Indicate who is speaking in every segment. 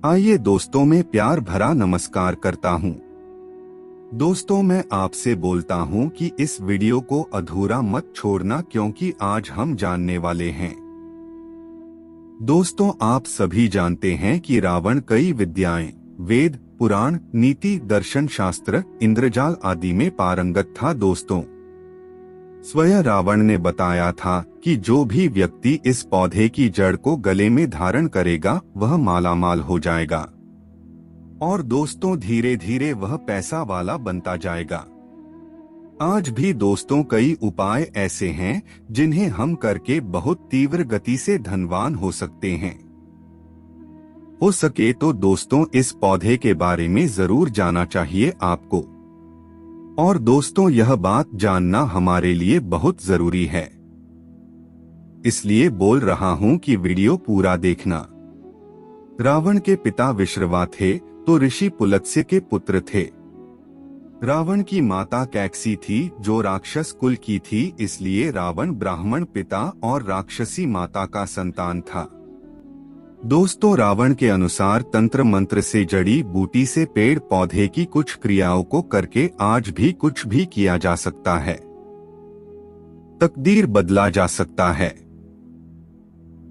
Speaker 1: आइए दोस्तों, मैं प्यार भरा नमस्कार करता हूं। दोस्तों, मैं आपसे बोलता हूं कि इस वीडियो को अधूरा मत छोड़ना, क्योंकि आज हम जानने वाले हैं। दोस्तों, आप सभी जानते हैं कि रावण कई विद्याएं, वेद, पुराण, नीति, दर्शन शास्त्र, इंद्रजाल आदि में पारंगत था। दोस्तों, स्वयं रावण ने बताया था कि जो भी व्यक्ति इस पौधे की जड़ को गले में धारण करेगा वह मालामाल हो जाएगा और दोस्तों धीरे धीरे वह पैसा वाला बनता जाएगा। आज भी दोस्तों कई उपाय ऐसे हैं जिन्हें हम करके बहुत तीव्र गति से धनवान हो सकते हैं। हो सके तो दोस्तों इस पौधे के बारे में जरूर जानना चाहिए आपको। और दोस्तों, यह बात जानना हमारे लिए बहुत जरूरी है, इसलिए बोल रहा हूं कि वीडियो पूरा देखना। रावण के पिता विश्रवा थे तो ऋषि पुलत्स्य के पुत्र थे। रावण की माता कैकसी थी जो राक्षस कुल की थी, इसलिए रावण ब्राह्मण पिता और राक्षसी माता का संतान था। दोस्तों, रावण के अनुसार तंत्र मंत्र से जड़ी बूटी से पेड़ पौधे की कुछ क्रियाओं को करके आज भी कुछ भी किया जा सकता है। तकदीर बदला जा सकता है,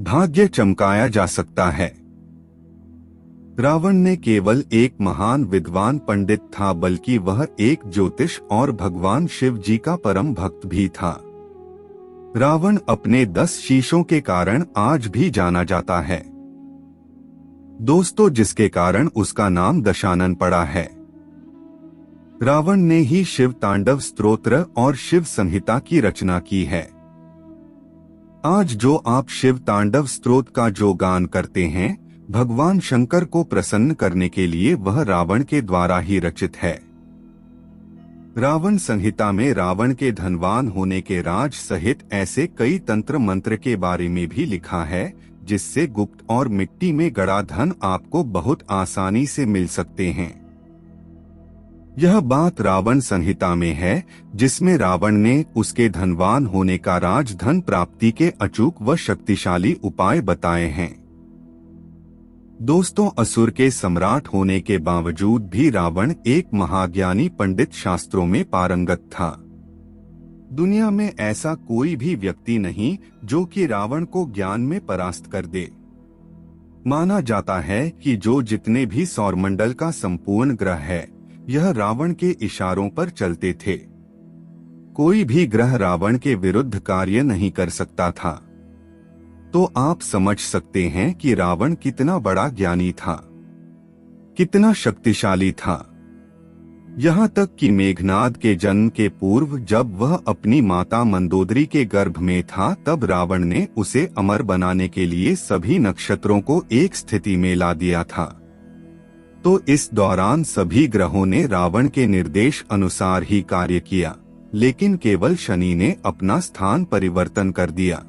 Speaker 1: भाग्य चमकाया जा सकता है। रावण ने केवल एक महान विद्वान पंडित था, बल्कि वह एक ज्योतिष और भगवान शिव जी का परम भक्त भी था। रावण अपने 10 शीशों के कारण आज भी जाना जाता है दोस्तों, जिसके कारण उसका नाम दशानन पड़ा है। रावण ने ही शिव तांडव स्तोत्र और शिव संहिता की रचना की है। आज जो आप शिव तांडव स्तोत्र का जो गान करते हैं, भगवान शंकर को प्रसन्न करने के लिए, वह रावण के द्वारा ही रचित है। रावण संहिता में रावण के धनवान होने के राज सहित ऐसे कई तंत्र मंत्र के बारे में भी लिखा है जिससे गुप्त और मिट्टी में गड़ा धन आपको बहुत आसानी से मिल सकते हैं। यह बात रावण संहिता में है, जिसमें रावण ने उसके धनवान होने का राज धन प्राप्ति के अचूक व शक्तिशाली उपाय बताए हैं। दोस्तों, असुर के सम्राट होने के बावजूद भी रावण एक महाज्ञानी पंडित, शास्त्रों में पारंगत था। दुनिया में ऐसा कोई भी व्यक्ति नहीं जो कि रावण को ज्ञान में परास्त कर दे। माना जाता है कि जो जितने भी सौरमंडल का संपूर्ण ग्रह है, यह रावण के इशारों पर चलते थे। कोई भी ग्रह रावण के विरुद्ध कार्य नहीं कर सकता था। तो आप समझ सकते हैं कि रावण कितना बड़ा ज्ञानी था, कितना शक्तिशाली था। यहाँ तक कि मेघनाद के जन्म के पूर्व जब वह अपनी माता मंदोदरी के गर्भ में था, तब रावण ने उसे अमर बनाने के लिए सभी नक्षत्रों को एक स्थिति में ला दिया था। तो इस दौरान सभी ग्रहों ने रावण के निर्देश अनुसार ही कार्य किया, लेकिन केवल शनि ने अपना स्थान परिवर्तन कर दिया,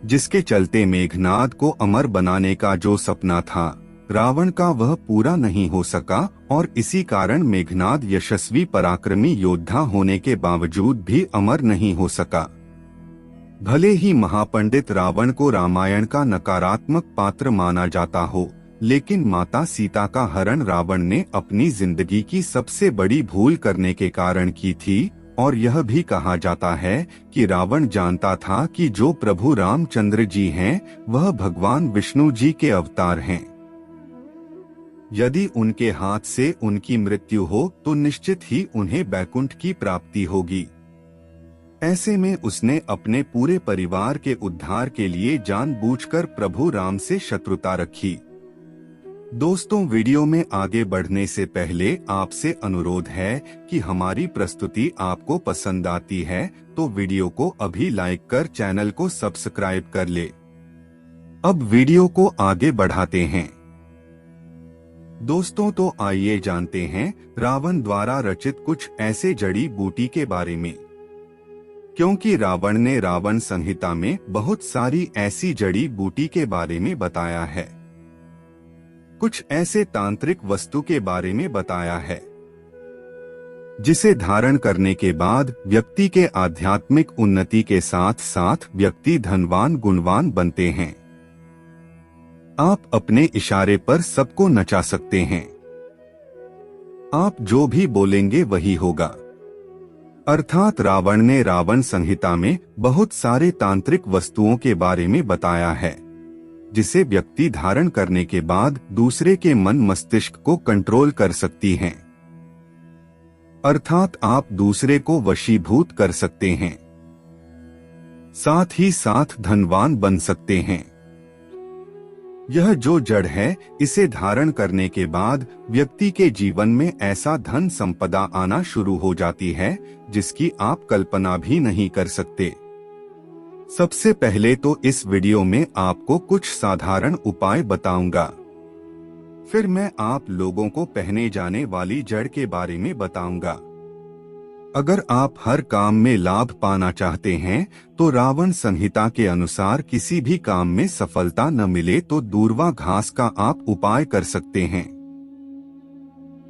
Speaker 1: जिसके चलते मेघनाद को अमर बनाने का जो सपना था रावण का, वह पूरा नहीं हो सका और इसी कारण मेघनाद यशस्वी पराक्रमी योद्धा होने के बावजूद भी अमर नहीं हो सका। भले ही महापंडित रावण को रामायण का नकारात्मक पात्र माना जाता हो, लेकिन माता सीता का हरण रावण ने अपनी जिंदगी की सबसे बड़ी भूल करने के कारण की थी। और यह भी कहा जाता है कि रावण जानता था कि जो प्रभु रामचंद्र जी हैं, वह भगवान विष्णु जी के अवतार हैं। यदि उनके हाथ से उनकी मृत्यु हो तो निश्चित ही उन्हें वैकुंठ की प्राप्ति होगी। ऐसे में उसने अपने पूरे परिवार के उद्धार के लिए जानबूझकर प्रभु राम से शत्रुता रखी। दोस्तों, वीडियो में आगे बढ़ने से पहले आपसे अनुरोध है कि हमारी प्रस्तुति आपको पसंद आती है तो वीडियो को अभी लाइक कर चैनल को सब्सक्राइब कर ले। अब वीडियो को आगे बढ़ाते हैं। दोस्तों, तो आइए जानते हैं रावण द्वारा रचित कुछ ऐसे जड़ी बूटी के बारे में, क्योंकि रावण ने रावण संहिता में बहुत सारी ऐसी जड़ी बूटी के बारे में बताया है। कुछ ऐसे तांत्रिक वस्तु के बारे में बताया है जिसे धारण करने के बाद व्यक्ति के आध्यात्मिक उन्नति के साथ साथ व्यक्ति धनवान गुणवान बनते हैं। आप अपने इशारे पर सबको नचा सकते हैं। आप जो भी बोलेंगे वही होगा। अर्थात रावण ने रावण संहिता में बहुत सारे तांत्रिक वस्तुओं के बारे में बताया है, जिसे व्यक्ति धारण करने के बाद दूसरे के मन मस्तिष्क को कंट्रोल कर सकती हैं। अर्थात आप दूसरे को वशीभूत कर सकते हैं, साथ ही साथ धनवान बन सकते हैं। यह जो जड़ है, इसे धारण करने के बाद व्यक्ति के जीवन में ऐसा धन संपदा आना शुरू हो जाती है जिसकी आप कल्पना भी नहीं कर सकते। सबसे पहले तो इस वीडियो में आपको कुछ साधारण उपाय बताऊंगा, फिर मैं आप लोगों को पहने जाने वाली जड़ के बारे में बताऊंगा। अगर आप हर काम में लाभ पाना चाहते हैं तो रावण संहिता के अनुसार किसी भी काम में सफलता न मिले तो दूर्वा घास का आप उपाय कर सकते हैं।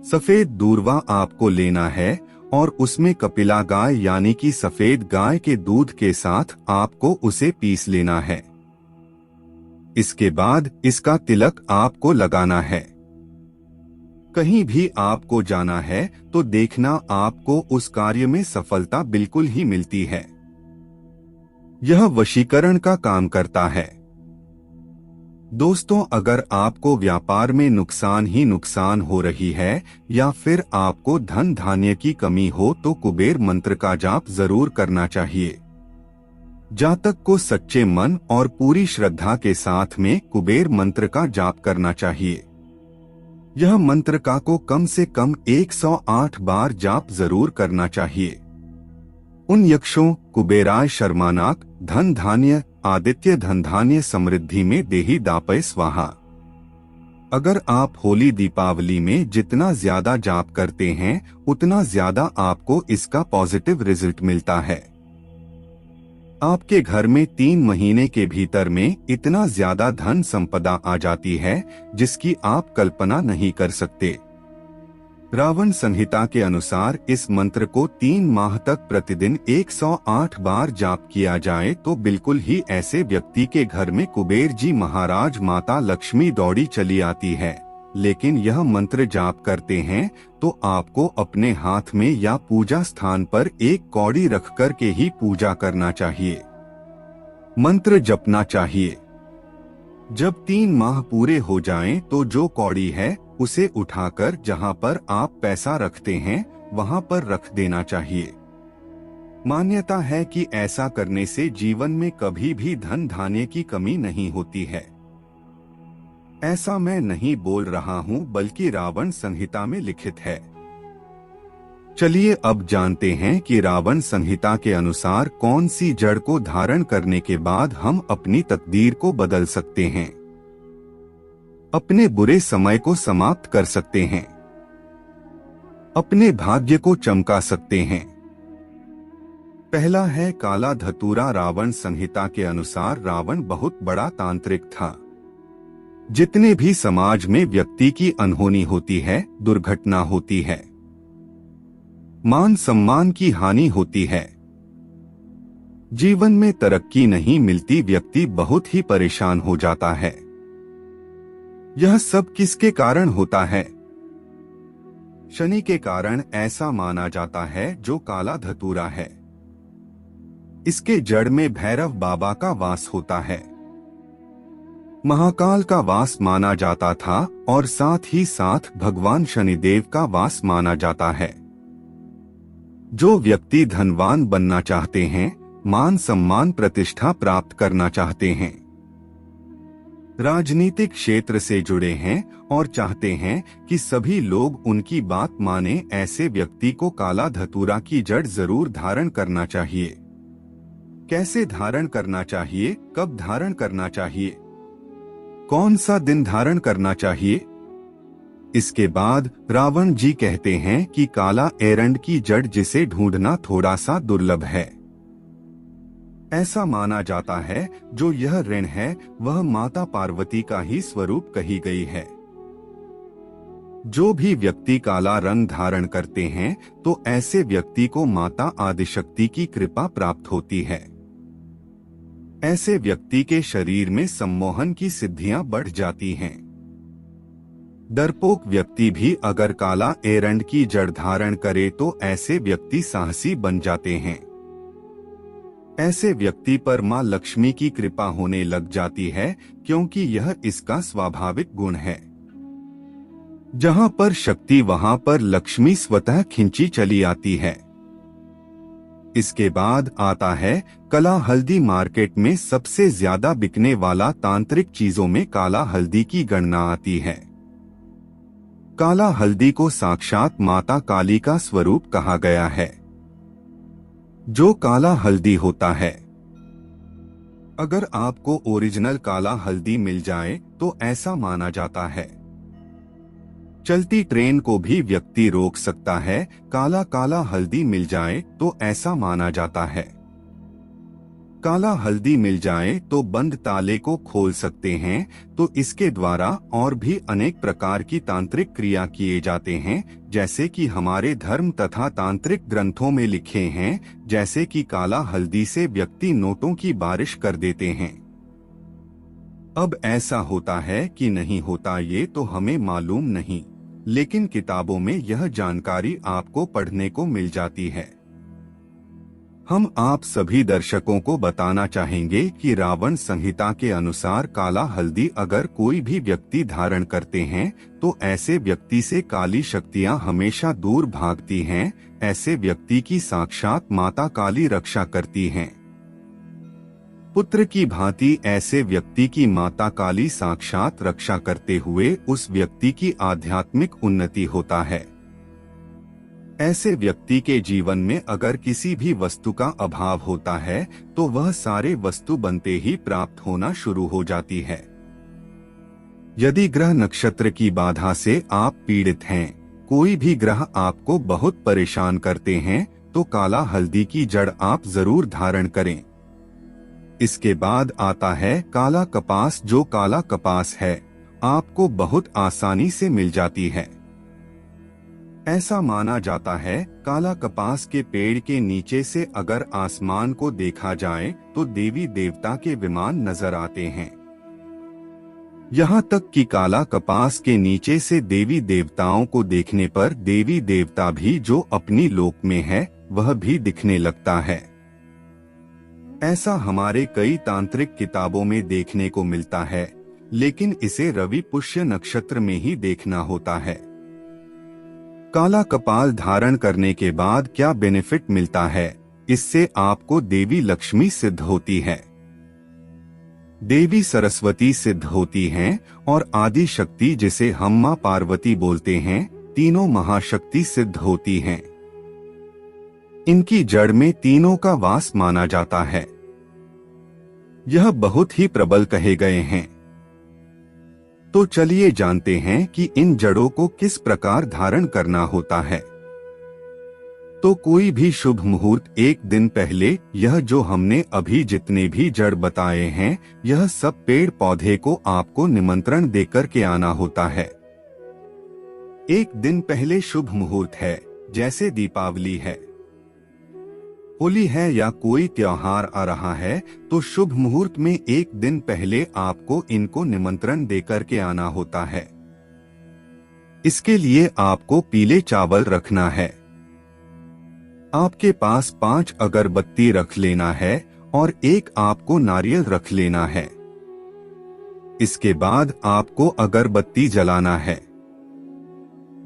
Speaker 1: सफेद दूर्वा आपको लेना है और उसमें कपिला गाय यानी कि सफेद गाय के दूध के साथ आपको उसे पीस लेना है। इसके बाद इसका तिलक आपको लगाना है। कहीं भी आपको जाना है तो देखना आपको उस कार्य में सफलता बिल्कुल ही मिलती है। यह वशीकरण का काम करता है। दोस्तों, अगर आपको व्यापार में नुकसान ही नुकसान हो रही है या फिर आपको धन धान्य की कमी हो तो कुबेर मंत्र का जाप जरूर करना चाहिए। जातक को सच्चे मन और पूरी श्रद्धा के साथ में कुबेर मंत्र का जाप करना चाहिए। यह मंत्र का को कम से कम 108 बार जाप जरूर करना चाहिए। उन यक्षों कुबेराय शर्मानाक धन धान्य आदित्य धन धान्य समृद्धि में देहि दापय स्वाहा। अगर आप होली दीपावली में जितना ज्यादा जाप करते हैं उतना ज्यादा आपको इसका पॉजिटिव रिजल्ट मिलता है। आपके घर में 3 महीने के भीतर में इतना ज्यादा धन संपदा आ जाती है जिसकी आप कल्पना नहीं कर सकते। रावण संहिता के अनुसार इस मंत्र को 3 माह तक प्रतिदिन 108 बार जाप किया जाए तो बिल्कुल ही ऐसे व्यक्ति के घर में कुबेर जी महाराज माता लक्ष्मी दौड़ी चली आती है। लेकिन यह मंत्र जाप करते हैं तो आपको अपने हाथ में या पूजा स्थान पर एक कौड़ी रख कर के ही पूजा करना चाहिए। मंत्र जपना चाहिए। जब 3 माह पूरे हो जाएं तो जो कौड़ी है उसे उठाकर जहां पर आप पैसा रखते हैं वहां पर रख देना चाहिए। मान्यता है कि ऐसा करने से जीवन में कभी भी धन धान्य की कमी नहीं होती है। ऐसा मैं नहीं बोल रहा हूं बल्कि रावण संहिता में लिखित है। चलिए अब जानते हैं कि रावण संहिता के अनुसार कौन सी जड़ को धारण करने के बाद हम अपनी तकदीर को बदल सकते हैं, अपने बुरे समय को समाप्त कर सकते हैं, अपने भाग्य को चमका सकते हैं। पहला है काला धतूरा। रावण संहिता के अनुसार रावण बहुत बड़ा तांत्रिक था। जितने भी समाज में व्यक्ति की अनहोनी होती है, दुर्घटना होती है, मान सम्मान की हानि होती है, जीवन में तरक्की नहीं मिलती, व्यक्ति बहुत ही परेशान हो जाता है। यह सब किसके कारण होता है? शनि के कारण ऐसा माना जाता है, जो काला धतूरा है। इसके जड़ में भैरव बाबा का वास होता है, महाकाल का वास माना जाता था और साथ ही साथ भगवान शनिदेव का वास माना जाता है। जो व्यक्ति धनवान बनना चाहते हैं, मान सम्मान प्रतिष्ठा प्राप्त करना चाहते हैं, राजनीतिक क्षेत्र से जुड़े हैं और चाहते हैं कि सभी लोग उनकी बात माने, ऐसे व्यक्ति को काला धतूरा की जड़ जरूर धारण करना चाहिए। कैसे धारण करना चाहिए, कब धारण करना चाहिए, कौन सा दिन धारण करना चाहिए? इसके बाद रावण जी कहते हैं कि काला एरंड की जड़ जिसे ढूंढना थोड़ा सा दुर्लभ है। ऐसा माना जाता है जो यह ऋण है वह माता पार्वती का ही स्वरूप कही गई है। जो भी व्यक्ति काला रंग धारण करते हैं तो ऐसे व्यक्ति को माता आदिशक्ति की कृपा प्राप्त होती है। ऐसे व्यक्ति के शरीर में सम्मोहन की सिद्धियां बढ़ जाती हैं। डरपोक व्यक्ति भी अगर काला एरंड की जड़ धारण करे तो ऐसे व्यक्ति साहसी बन जाते हैं। ऐसे व्यक्ति पर मां लक्ष्मी की कृपा होने लग जाती है, क्योंकि यह इसका स्वाभाविक गुण है। जहां पर शक्ति वहां पर लक्ष्मी स्वतः खिंची चली आती है। इसके बाद आता है काला हल्दी। मार्केट में सबसे ज्यादा बिकने वाला तांत्रिक चीजों में काला हल्दी की गणना आती है। काला हल्दी को साक्षात माता काली का स्वरूप कहा गया है। जो काला हल्दी होता है, अगर आपको ओरिजिनल काला हल्दी मिल जाए तो ऐसा माना जाता है चलती ट्रेन को भी व्यक्ति रोक सकता है। काला हल्दी मिल जाए तो ऐसा माना जाता है। काला हल्दी मिल जाए तो बंद ताले को खोल सकते हैं। तो इसके द्वारा और भी अनेक प्रकार की तांत्रिक क्रिया किए जाते हैं, जैसे कि हमारे धर्म तथा तांत्रिक ग्रंथों में लिखे हैं, जैसे कि काला हल्दी से व्यक्ति नोटों की बारिश कर देते हैं। अब ऐसा होता है कि नहीं होता ये तो हमें मालूम नहीं, लेकिन किताबों में यह जानकारी आपको पढ़ने को मिल जाती है। हम आप सभी दर्शकों को बताना चाहेंगे कि रावण संहिता के अनुसार काला हल्दी अगर कोई भी व्यक्ति धारण करते हैं तो ऐसे व्यक्ति से काली शक्तियां हमेशा दूर भागती हैं। ऐसे व्यक्ति की साक्षात माता काली रक्षा करती हैं। पुत्र की भांति ऐसे व्यक्ति की माता काली साक्षात रक्षा करते हुए उस व्यक्ति की आध्यात्मिक उन्नति होता है। ऐसे व्यक्ति के जीवन में अगर किसी भी वस्तु का अभाव होता है तो वह सारे वस्तु बनते ही प्राप्त होना शुरू हो जाती है। यदि ग्रह नक्षत्र की बाधा से आप पीड़ित हैं, कोई भी ग्रह आपको बहुत परेशान करते हैं, तो काला हल्दी की जड़ आप जरूर धारण करें। इसके बाद आता है काला कपास। जो काला कपास है आपको बहुत आसानी से मिल जाती है। ऐसा माना जाता है काला कपास के पेड़ के नीचे से अगर आसमान को देखा जाए तो देवी देवता के विमान नजर आते हैं। यहाँ तक कि काला कपास के नीचे से देवी देवताओं को देखने पर देवी देवता भी जो अपनी लोक में है वह भी दिखने लगता है। ऐसा हमारे कई तांत्रिक किताबों में देखने को मिलता है, लेकिन इसे रवि पुष्य नक्षत्र में ही देखना होता है। काला कपाल धारण करने के बाद क्या बेनिफिट मिलता है? इससे आपको देवी लक्ष्मी सिद्ध होती है, देवी सरस्वती सिद्ध होती हैं और आदि शक्ति जिसे हम मां पार्वती बोलते हैं, तीनों महाशक्ति सिद्ध होती हैं। इनकी जड़ में तीनों का वास माना जाता है। यह बहुत ही प्रबल कहे गए हैं। तो चलिए जानते हैं कि इन जड़ों को किस प्रकार धारण करना होता है। तो कोई भी शुभ मुहूर्त एक दिन पहले यह जो हमने अभी जितने भी जड़ बताए हैं, यह सब पेड़ पौधे को आपको निमंत्रण देकर के आना होता है। एक दिन पहले शुभ मुहूर्त है, जैसे दीपावली है, होली है या कोई त्योहार आ रहा है, तो शुभ मुहूर्त में एक दिन पहले आपको इनको निमंत्रण देकर के आना होता है। इसके लिए आपको पीले चावल रखना है। आपके पास 5 अगरबत्ती रख लेना है और एक आपको नारियल रख लेना है। इसके बाद आपको अगरबत्ती जलाना है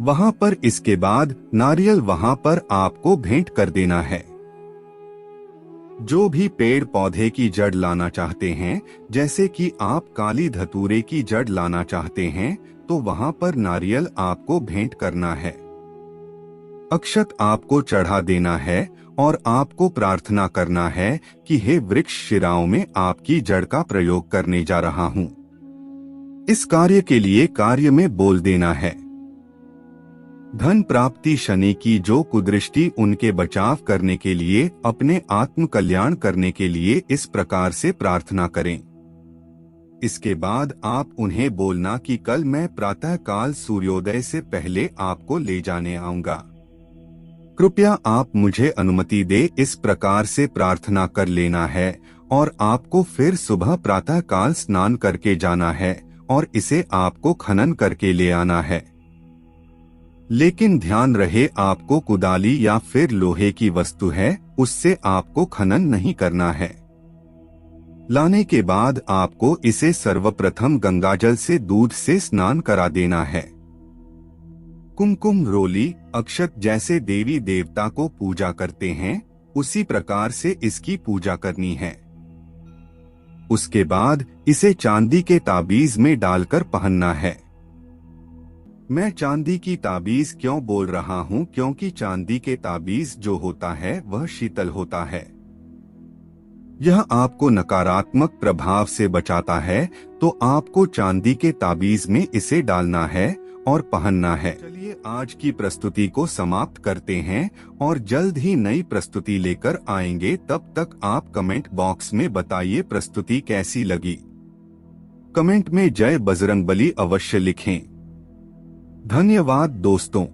Speaker 1: वहां पर। इसके बाद नारियल वहां पर आपको भेंट कर देना है। जो भी पेड़ पौधे की जड़ लाना चाहते हैं, जैसे कि आप काली धतूरे की जड़ लाना चाहते हैं, तो वहां पर नारियल आपको भेंट करना है। अक्षत आपको चढ़ा देना है और आपको प्रार्थना करना है कि हे वृक्ष शिराओं में आपकी जड़ का प्रयोग करने जा रहा हूं। इस कार्य के लिए कार्य में बोल देना है। धन प्राप्ति शनि की जो कुदृष्टि उनके बचाव करने के लिए, अपने आत्म कल्याण करने के लिए इस प्रकार से प्रार्थना करें। इसके बाद आप उन्हें बोलना कि कल मैं प्रातः काल सूर्योदय से पहले आपको ले जाने आऊंगा। कृपया आप मुझे अनुमति दे। इस प्रकार से प्रार्थना कर लेना है और आपको फिर सुबह प्रातः काल स्नान करके जाना है और इसे आपको खनन करके ले आना है। लेकिन ध्यान रहे, आपको कुदाली या फिर लोहे की वस्तु है उससे आपको खनन नहीं करना है। लाने के बाद आपको इसे सर्वप्रथम गंगाजल से दूध से स्नान करा देना है। कुमकुम, रोली, अक्षत जैसे देवी देवता को पूजा करते हैं उसी प्रकार से इसकी पूजा करनी है। उसके बाद इसे चांदी के ताबीज में डालकर पहनना है। मैं चांदी की ताबीज क्यों बोल रहा हूँ, क्योंकि चांदी के ताबीज जो होता है वह शीतल होता है। यह आपको नकारात्मक प्रभाव से बचाता है, तो आपको चांदी के ताबीज में इसे डालना है और पहनना है। चलिए आज की प्रस्तुति को समाप्त करते हैं और जल्द ही नई प्रस्तुति लेकर आएंगे। तब तक आप कमेंट बॉक्स में बताइए प्रस्तुति कैसी लगी। कमेंट में जय बजरंगबली अवश्य लिखें। धन्यवाद दोस्तों।